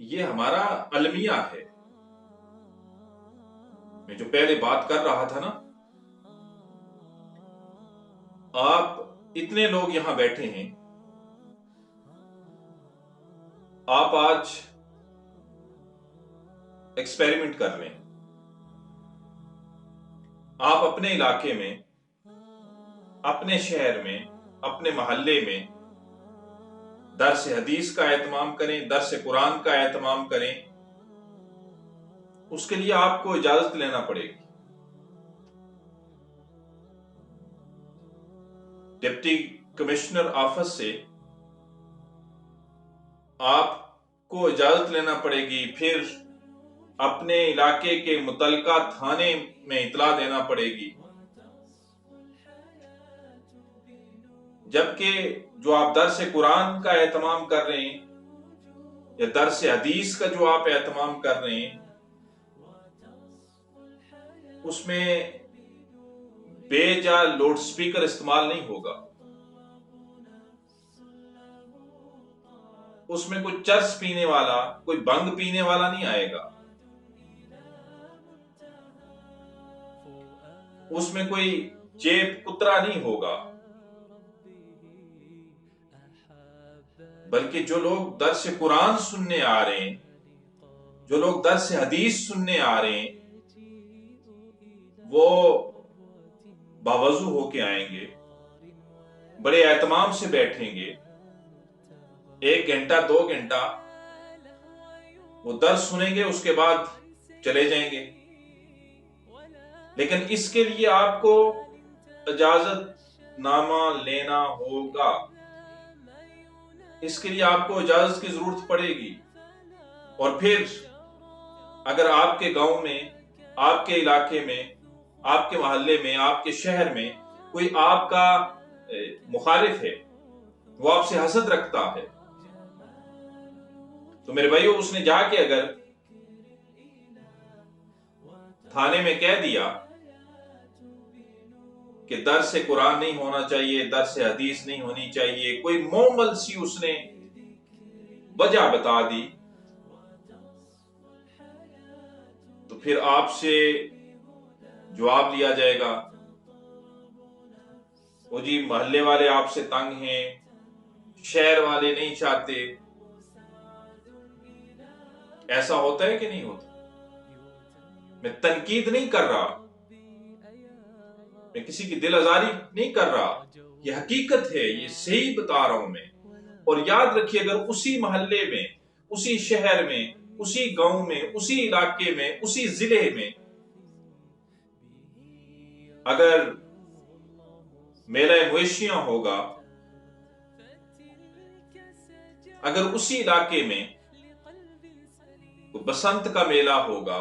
یہ ہمارا المیہ ہے۔ میں جو پہلے بات کر رہا تھا نا، آپ اتنے لوگ یہاں بیٹھے ہیں، آپ آج ایکسپیریمنٹ کر رہے ہیں۔ آپ اپنے علاقے میں، اپنے شہر میں، اپنے محلے میں درس حدیث کا اہتمام کریں، درس قرآن کا اہتمام کریں۔ اس کے لیے آپ کو اجازت لینا پڑے گی۔ ڈپٹی کمشنر آفس سے آپ کو اجازت لینا پڑے گی، پھر اپنے علاقے کے متعلقہ تھانے میں اطلاع دینا پڑے گی، جبکہ جو آپ درس قرآن کا اہتمام کر رہے ہیں یا درس حدیث کا جو آپ اہتمام کر رہے ہیں، اس میں بے جا لاؤڈ سپیکر استعمال نہیں ہوگا، اس میں کوئی چرس پینے والا، کوئی بنگ پینے والا نہیں آئے گا، اس میں کوئی جیب کترا نہیں ہوگا، بلکہ جو لوگ درس قرآن سننے آ رہے ہیں، جو لوگ درس حدیث سننے آ رہے ہیں، وہ باوضو ہو کے آئیں گے، بڑے اہتمام سے بیٹھیں گے، 1 گھنٹہ 2 گھنٹہ وہ درس سنیں گے، اس کے بعد چلے جائیں گے۔ لیکن اس کے لیے آپ کو اجازت نامہ لینا ہوگا، اس کے لیے آپ کو اجازت کی ضرورت پڑے گی۔ اور پھر اگر آپ کے گاؤں میں، آپ کے علاقے میں، آپ کے محلے میں، آپ کے شہر میں کوئی آپ کا مخالف ہے، وہ آپ سے حسد رکھتا ہے، تو میرے بھائیو اس نے جا کے اگر تھانے میں کہہ دیا کہ درس قرآن نہیں ہونا چاہیے، درس حدیث نہیں ہونی چاہیے، کوئی معمول سی اس نے وجہ بتا دی، تو پھر آپ سے جواب لیا جائے گا، وہ جی محلے والے آپ سے تنگ ہیں، شہر والے نہیں چاہتے۔ ایسا ہوتا ہے کہ نہیں ہوتا؟ میں تنقید نہیں کر رہا، میں کسی کی دل آزاری نہیں کر رہا، یہ حقیقت ہے، یہ صحیح بتا رہا ہوں میں۔ اور یاد رکھیے، اگر اسی محلے میں، اسی شہر میں، اسی گاؤں میں، اسی علاقے میں، اسی ضلع میں اگر میلہ مویشیاں ہوگا، اگر اسی علاقے میں بسنت کا میلہ ہوگا،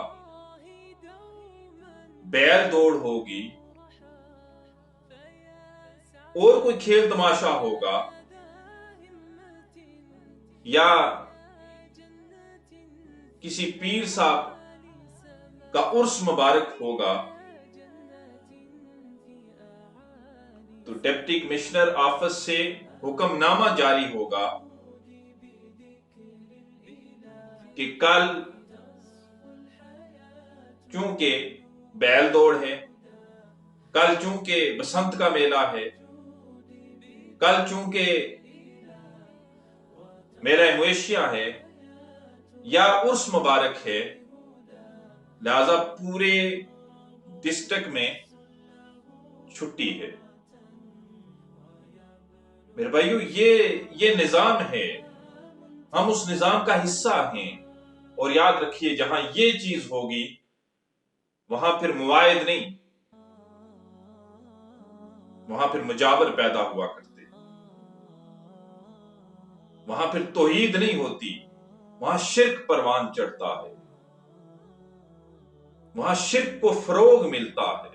بیل دوڑ ہوگی، اور کوئی کھیل تماشا ہوگا، یا کسی پیر صاحب کا عرس مبارک ہوگا، تو ڈپٹی کمشنر آفس سے حکم نامہ جاری ہوگا کہ کل چونکہ بیل دوڑ ہے، کل چونکہ بسنت کا میلہ ہے، کل چونکہ میلہ مویشیاں ہے یا عرس مبارک ہے، لہذا پورے ڈسٹرکٹ میں چھٹی ہے۔ میرے بھائیو یہ نظام ہے، ہم اس نظام کا حصہ ہیں، اور یاد رکھیے جہاں یہ چیز ہوگی وہاں پھر مواعد نہیں، وہاں پھر مجاور پیدا ہوا کرتے، وہاں پھر توحید نہیں ہوتی، وہاں شرک پروان چڑھتا ہے، وہاں شرک کو فروغ ملتا ہے۔